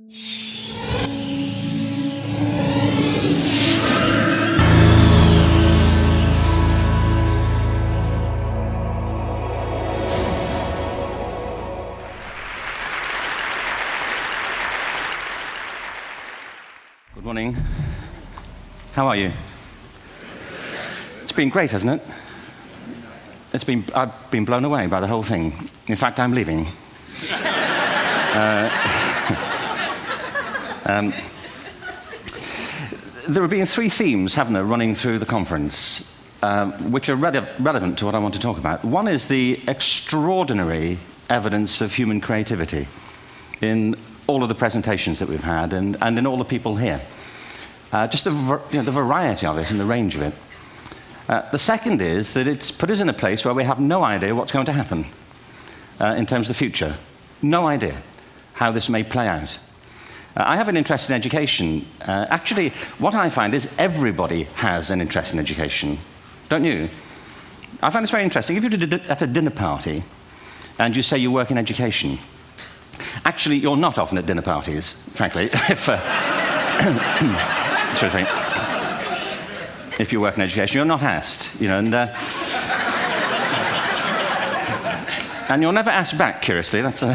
Good morning. How are you? It's been great, hasn't it? I've been blown away by the whole thing. In fact, I'm leaving. There have been three themes, haven't there, running through the conference, which are relevant to what I want to talk about. One is the extraordinary evidence of human creativity in all of the presentations that we've had and in all the people here. Just the variety of it and the range of it. The second is that it's put us in a place where we have no idea what's going to happen in terms of the future. No idea how this may play out. I have an interest in education. Actually, what I find is everybody has an interest in education. Don't you? I find this very interesting. If you're at a dinner party and you say you work in education, actually, you're not often at dinner parties, frankly, if you work in education, you're not asked, and you're never asked back, curiously. That's I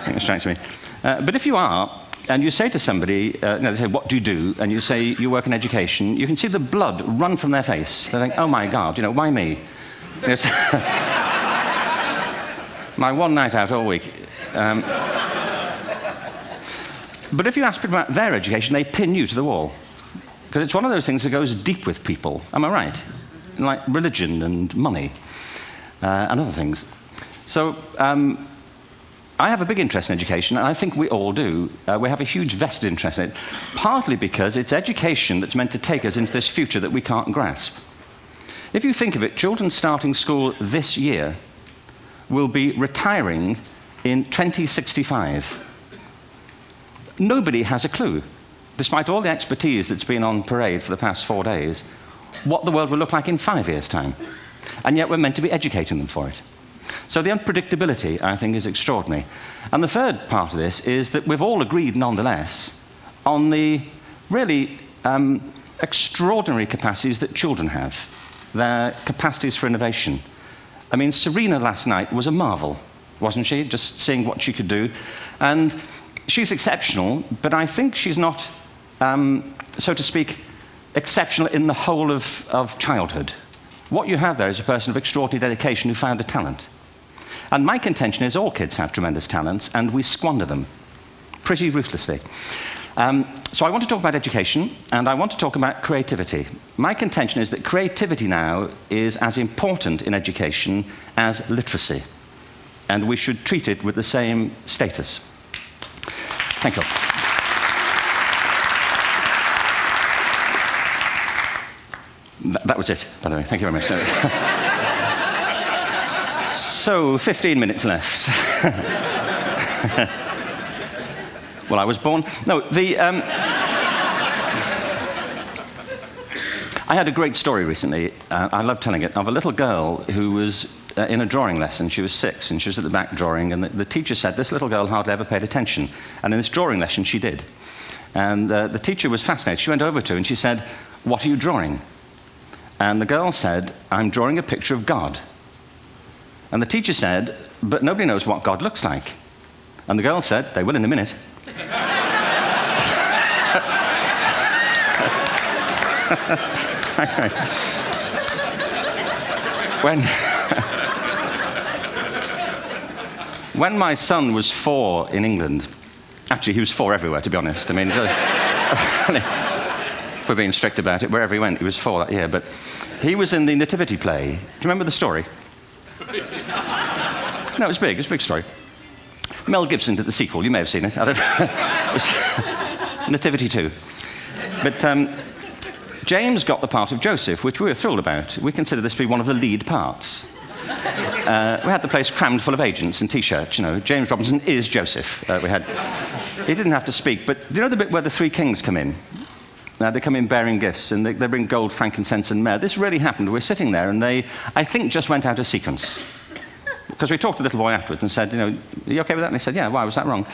think it strikes me. But if you are, and you say to somebody, they say, what do you do? And you say, you work in education, you can see the blood run from their face. They think, oh my God, why me? It's my one night out all week. But if you ask people about their education, they pin you to the wall. Because it's one of those things that goes deep with people. Am I right? Like religion and money and other things. So I have a big interest in education, and I think we all do. We have a huge vested interest in it, partly because it's education that's meant to take us into this future that we can't grasp. If you think of it, children starting school this year will be retiring in 2065. Nobody has a clue, despite all the expertise that's been on parade for the past 4 days, what the world will look like in 5 years' time. And yet we're meant to be educating them for it. So the unpredictability, I think, is extraordinary. And the third part of this is that we've all agreed, nonetheless, on the really extraordinary capacities that children have, their capacities for innovation. I mean, Serena last night was a marvel, wasn't she? Just seeing what she could do. And she's exceptional, but I think she's not, so to speak, exceptional in the whole of childhood. What you have there is a person of extraordinary dedication who found a talent. And my contention is all kids have tremendous talents, and we squander them pretty ruthlessly. So I want to talk about education, and I want to talk about creativity. My contention is that creativity now is as important in education as literacy, and we should treat it with the same status. Thank you. That was it, by the way. Thank you very much. So, 15 minutes left. Well, I was born... No, I had a great story recently, I love telling it, of a little girl who was in a drawing lesson. She was 6, and she was at the back drawing, and the teacher said this little girl hardly ever paid attention. And in this drawing lesson, she did. And the teacher was fascinated. She went over to her, and she said, "What are you drawing?" And the girl said, "I'm drawing a picture of God." And the teacher said, "But nobody knows what God looks like." And the girl said, "They will in a minute." When my son was 4 in England, actually he was 4 everywhere, to be honest. I mean, if we're being strict about it, wherever he went, he was 4 that year. But he was in the Nativity play. Do you remember the story? No, it was big. It was a big story. Mel Gibson did the sequel. You may have seen it. I don't know. It was Nativity 2. But James got the part of Joseph, which we were thrilled about. We consider this to be one of the lead parts. We had the place crammed full of agents in T-shirts, James Robinson is Joseph. He didn't have to speak, but do you know the bit where the 3 kings come in? They come in bearing gifts, and they bring gold, frankincense, and myrrh. This really happened. We're sitting there, and they, I think, just went out of sequence. Because we talked to the little boy afterwards and said, are you okay with that? And they said, yeah, why was that wrong?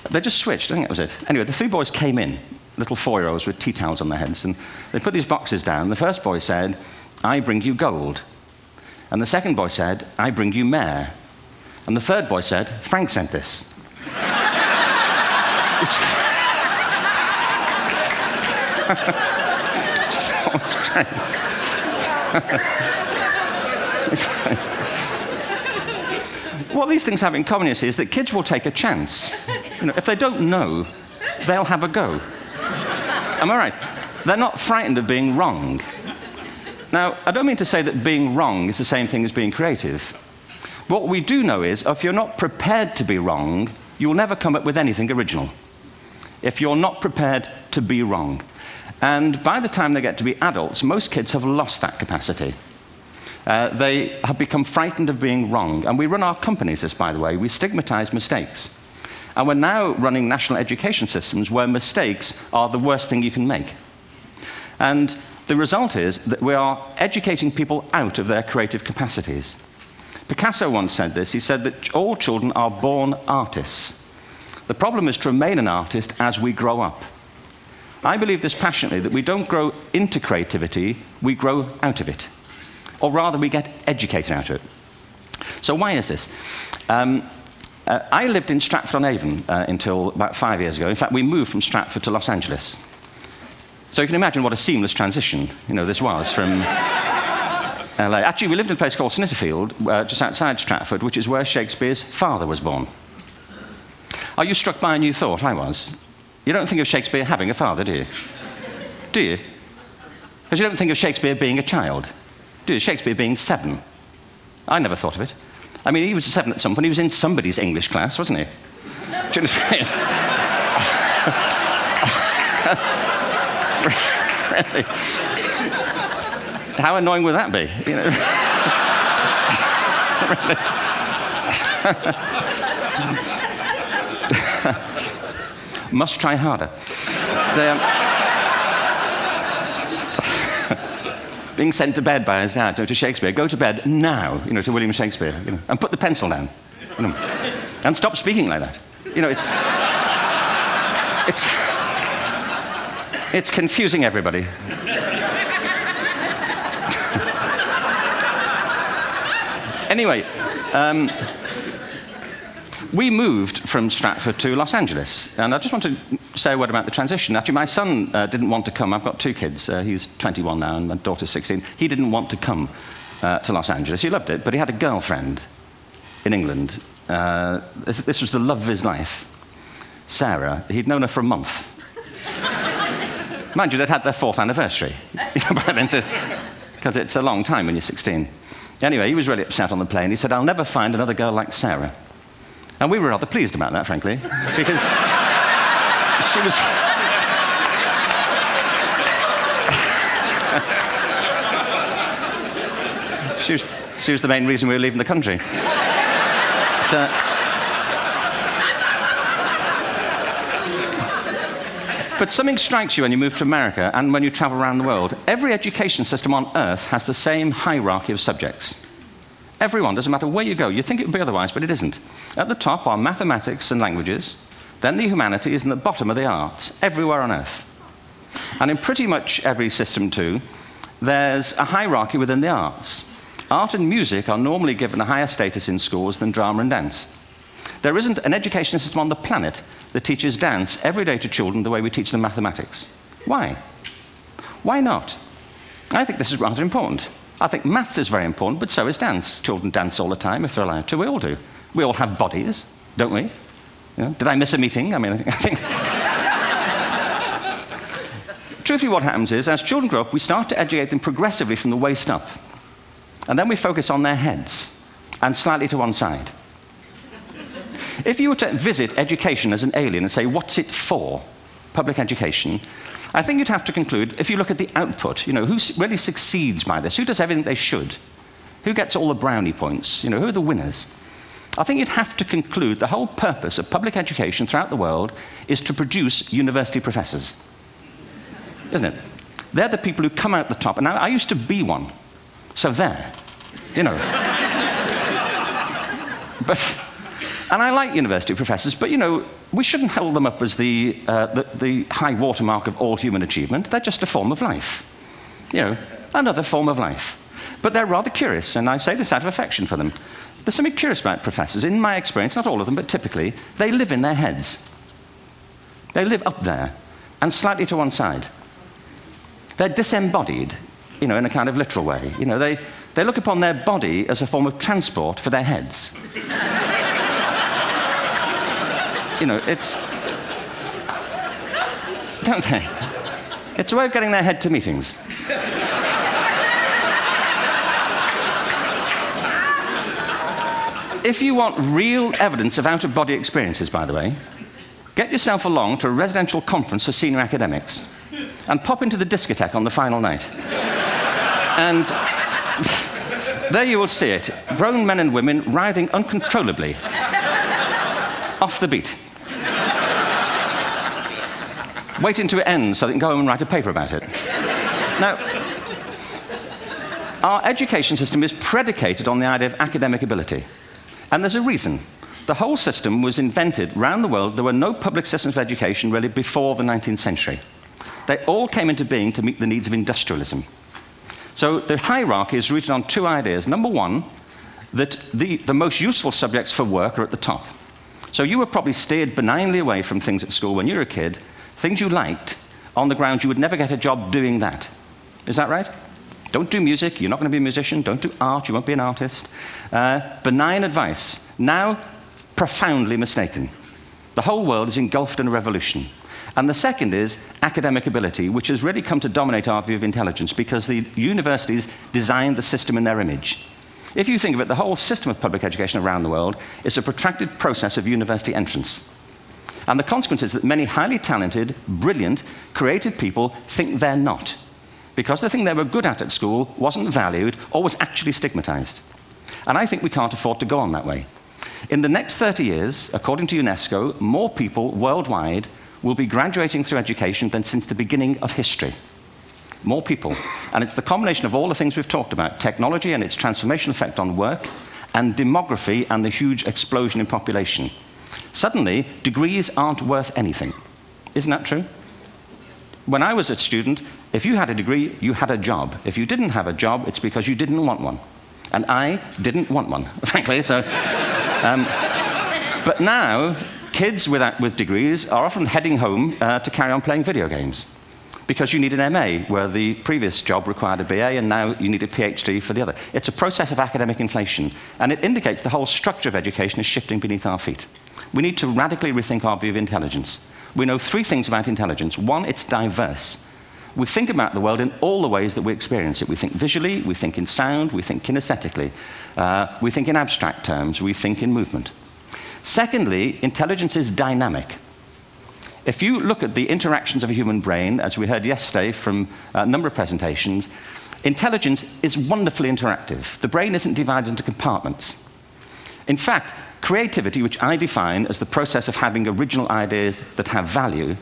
They just switched, I think that was it. Anyway, the three boys came in, little 4-year-olds with tea towels on their heads, and they put these boxes down. The first boy said, "I bring you gold." And the second boy said, "I bring you mare." And the third boy said, "Frank sent this." What these things have in common, you see, is that kids will take a chance. If they don't know, they'll have a go. Am I right? They're not frightened of being wrong. Now, I don't mean to say that being wrong is the same thing as being creative. What we do know is, if you're not prepared to be wrong, you'll never come up with anything original. If you're not prepared to be wrong. And by the time they get to be adults, most kids have lost that capacity. They have become frightened of being wrong. And we run our companies this, by the way. We stigmatize mistakes. And we're now running national education systems where mistakes are the worst thing you can make. And the result is that we are educating people out of their creative capacities. Picasso once said this. He said that all children are born artists. The problem is to remain an artist as we grow up. I believe this passionately, that we don't grow into creativity, we grow out of it. Or rather, we get educated out of it. So why is this? I lived in Stratford-on-Avon until about 5 years ago. In fact, we moved from Stratford to Los Angeles. So you can imagine what a seamless transition this was from LA. Actually, we lived in a place called Snitterfield, just outside Stratford, which is where Shakespeare's father was born. Are you struck by a new thought? I was. You don't think of Shakespeare having a father, do you? Do you? Because you don't think of Shakespeare being a child. Do you? Shakespeare being 7. I never thought of it. I mean, he was 7 at some point. He was in somebody's English class, wasn't he? Do you understand? Really? How annoying would that be? Must try harder. Being sent to bed by his dad to Shakespeare. Go to bed now, to William Shakespeare, and put the pencil down, and stop speaking like that. It's confusing everybody. Anyway, we moved from Stratford to Los Angeles, and I just want to say a word about the transition. Actually, my son didn't want to come. I've got 2 kids. He's 21 now, and my daughter's 16. He didn't want to come to Los Angeles. He loved it, but he had a girlfriend in England. This was the love of his life, Sarah. He'd known her for a month. Mind you, they'd had their 4th anniversary by then, because it's a long time when you're 16. Anyway, he was really upset on the plane. He said, "I'll never find another girl like Sarah." And we were rather pleased about that, frankly, because she was... she was the main reason we were leaving the country. But something strikes you when you move to America and when you travel around the world. Every education system on Earth has the same hierarchy of subjects. Everyone, doesn't matter where you go. You'd think it would be otherwise, but it isn't. At the top are mathematics and languages, then the humanities, and at the bottom are the arts, everywhere on Earth. And in pretty much every system, too, there's a hierarchy within the arts. Art and music are normally given a higher status in schools than drama and dance. There isn't an education system on the planet that teaches dance every day to children the way we teach them mathematics. Why? Why not? I think this is rather important. I think maths is very important, but so is dance. Children dance all the time if they're allowed to. We all do. We all have bodies, don't we? Did I miss a meeting? I mean, I think... Truthfully, what happens is, as children grow up, we start to educate them progressively from the waist up. And then we focus on their heads, and slightly to one side. If you were to visit education as an alien and say, what's it for, public education, I think you'd have to conclude, if you look at the output, who really succeeds by this? Who does everything they should? Who gets all the brownie points? Who are the winners? I think you'd have to conclude the whole purpose of public education throughout the world is to produce university professors. Isn't it? They're the people who come out the top. And now, I used to be one. So there. And I like university professors, but, you know, we shouldn't hold them up as the high watermark of all human achievement. They're just a form of life. You know, another form of life. But they're rather curious, and I say this out of affection for them. There's something curious about professors. In my experience, not all of them, but typically, they live in their heads. They live up there, and slightly to one side. They're disembodied, you know, in a kind of literal way. You know, they look upon their body as a form of transport for their heads. You know, it's... Don't they? It's a way of getting their head to meetings. If you want real evidence of out-of-body experiences, by the way, get yourself along to a residential conference for senior academics and pop into the discotheque on the final night. And there you will see it, grown men and women writhing uncontrollably off the beat. Waiting till it ends so they can go home and write a paper about it. Now, our education system is predicated on the idea of academic ability. And there's a reason. The whole system was invented around the world. There were no public systems of education really before the 19th century. They all came into being to meet the needs of industrialism. So the hierarchy is rooted on two ideas. Number one, that the most useful subjects for work are at the top. So you were probably steered benignly away from things at school when you were a kid, things you liked, on the ground you would never get a job doing that. Is that right? Don't do music, you're not going to be a musician. Don't do art, you won't be an artist. Benign advice. Now, profoundly mistaken. The whole world is engulfed in a revolution. And the second is academic ability, which has really come to dominate our view of intelligence because the universities designed the system in their image. If you think of it, the whole system of public education around the world is a protracted process of university entrance. And the consequence is that many highly talented, brilliant, creative people think they're not, because the thing they were good at school wasn't valued or was actually stigmatized. And I think we can't afford to go on that way. In the next 30 years, according to UNESCO, more people worldwide will be graduating through education than since the beginning of history. More people. And it's the combination of all the things we've talked about, technology and its transformational effect on work, and demography and the huge explosion in population. Suddenly, degrees aren't worth anything. Isn't that true? When I was a student, if you had a degree, you had a job. If you didn't have a job, it's because you didn't want one. And I didn't want one, frankly. So, but now, kids with degrees are often heading home to carry on playing video games because you need an MA, where the previous job required a BA, and now you need a PhD for the other. It's a process of academic inflation, and it indicates the whole structure of education is shifting beneath our feet. We need to radically rethink our view of intelligence. We know three things about intelligence. One, it's diverse. We think about the world in all the ways that we experience it. We think visually, we think in sound, we think kinesthetically, we think in abstract terms, we think in movement. Secondly, intelligence is dynamic. If you look at the interactions of a human brain, as we heard yesterday from a number of presentations, intelligence is wonderfully interactive. The brain isn't divided into compartments. In fact, creativity, which I define as the process of having original ideas that have value,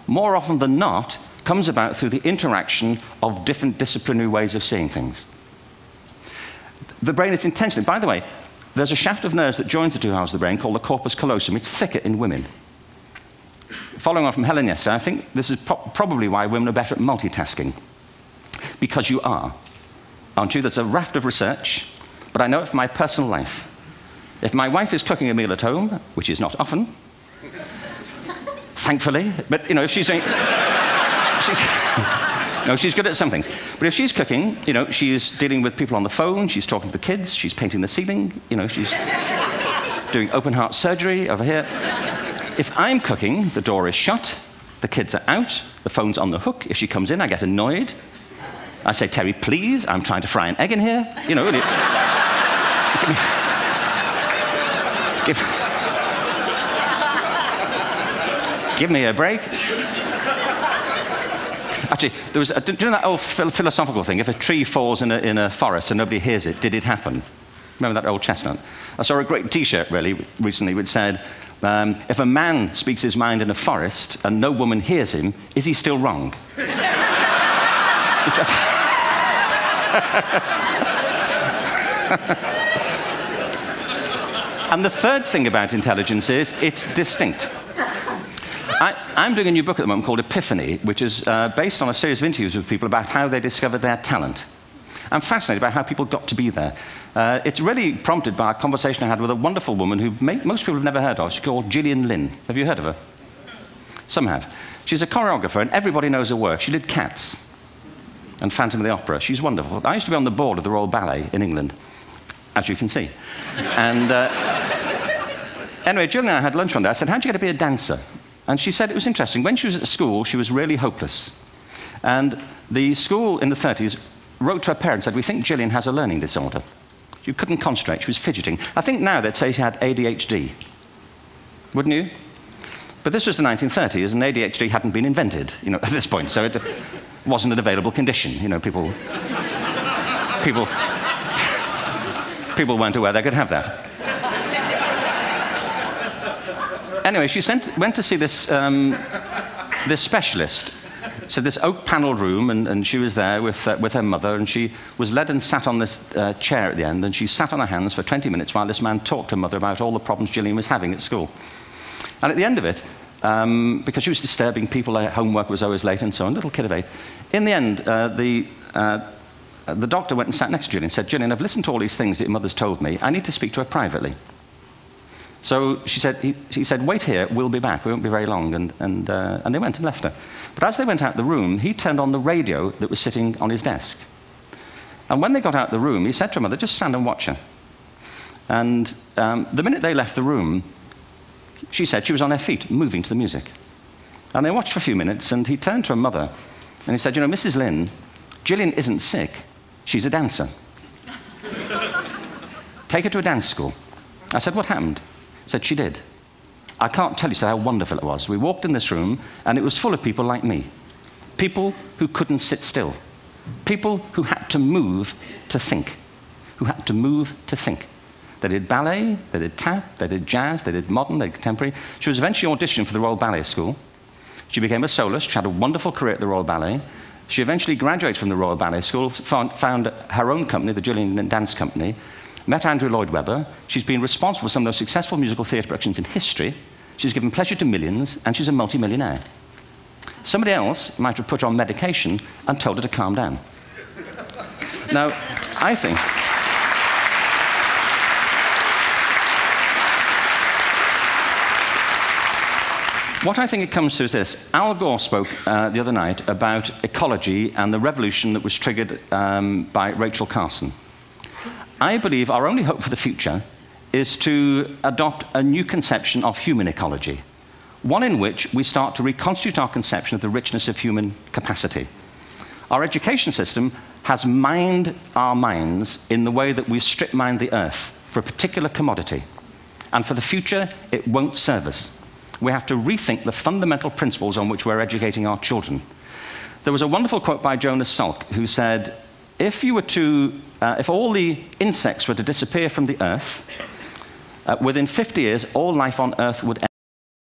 more often than not, comes about through the interaction of different disciplinary ways of seeing things. The brain is intentionally, by the way, there's a shaft of nerves that joins the two halves of the brain called the corpus callosum. It's thicker in women. Following on from Helen yesterday, I think this is probably why women are better at multitasking. Because you are, aren't you? There's a raft of research, but I know it from my personal life. If my wife is cooking a meal at home, which is not often, thankfully, but you know, if she's doing... No, she's good at some things. But if she's cooking, you know, she's dealing with people on the phone, she's talking to the kids, she's painting the ceiling, you know, she's doing open heart surgery over here. If I'm cooking, the door is shut, the kids are out, the phone's on the hook. If she comes in, I get annoyed. I say, Terry, please, I'm trying to fry an egg in here. You know, give me a break. Actually, there was do you know that old philosophical thing? If a tree falls in a forest and nobody hears it, did it happen? Remember that old chestnut? I saw a great T-shirt, really, recently, which said, if a man speaks his mind in a forest and no woman hears him, is he still wrong? And the third thing about intelligence is it's distinct. I'm doing a new book at the moment called Epiphany, which is based on a series of interviews with people about how they discovered their talent. I'm fascinated by how people got to be there. It's really prompted by a conversation I had with a wonderful woman who most people have never heard of. She's called Gillian Lynn. Have you heard of her? Some have. She's a choreographer, and everybody knows her work. She did Cats and Phantom of the Opera. She's wonderful. I used to be on the board of the Royal Ballet in England, as you can see. And anyway, Gillian and I had lunch one day. I said, how'd you get to be a dancer? And she said it was interesting. When she was at school, she was really hopeless. And the school in the 30s wrote to her parents and said, we think Gillian has a learning disorder. She couldn't concentrate. She was fidgeting. I think now they'd say she had ADHD. Wouldn't you? But this was the 1930s, and ADHD hadn't been invented, at this point. So it wasn't an available condition. People weren't aware they could have that. Anyway, she went to see this specialist. So this oak-panelled room, and she was there with her mother, and she was led and sat on this chair at the end, and she sat on her hands for 20 minutes while this man talked to her mother about all the problems Gillian was having at school. And at the end of it, because she was disturbing people, her homework was always late and so on, little kid of 8, in the end, the doctor went and sat next to Gillian and said, Gillian, I've listened to all these things that your mother's told me. I need to speak to her privately. So he said, wait here, we'll be back. We won't be very long. And they went and left her. But as they went out the room, he turned on the radio that was sitting on his desk. And when they got out the room, he said to her mother, just stand and watch her. And the minute they left the room, she said she was on her feet, moving to the music. And they watched for a few minutes, and he turned to her mother, and he said, Mrs. Lynn, Gillian isn't sick. She's a dancer. Take her to a dance school. I said, what happened? He said, she did. I can't tell you how wonderful it was. We walked in this room, and it was full of people like me. People who couldn't sit still. People who had to move to think. Who had to move to think. They did ballet, they did tap, they did jazz, they did modern, they did contemporary. She was eventually auditioned for the Royal Ballet School. She became a soloist. She had a wonderful career at the Royal Ballet. She eventually graduated from the Royal Ballet School, found her own company, the Gillian Dance Company, met Andrew Lloyd Webber. She's been responsible for some of the most successful musical theatre productions in history. She's given pleasure to millions, and she's a multi-millionaire. Somebody else might have put her on medication and told her to calm down. Now, I think... What I think it comes to is this. Al Gore spoke the other night about ecology and the revolution that was triggered by Rachel Carson. I believe our only hope for the future is to adopt a new conception of human ecology, one in which we start to reconstitute our conception of the richness of human capacity. Our education system has mined our minds in the way that we've strip-mined the earth for a particular commodity, and for the future, it won't serve us. We have to rethink the fundamental principles on which we're educating our children. There was a wonderful quote by Jonas Salk, who said, if all the insects were to disappear from the earth, within 50 years, all life on Earth would end.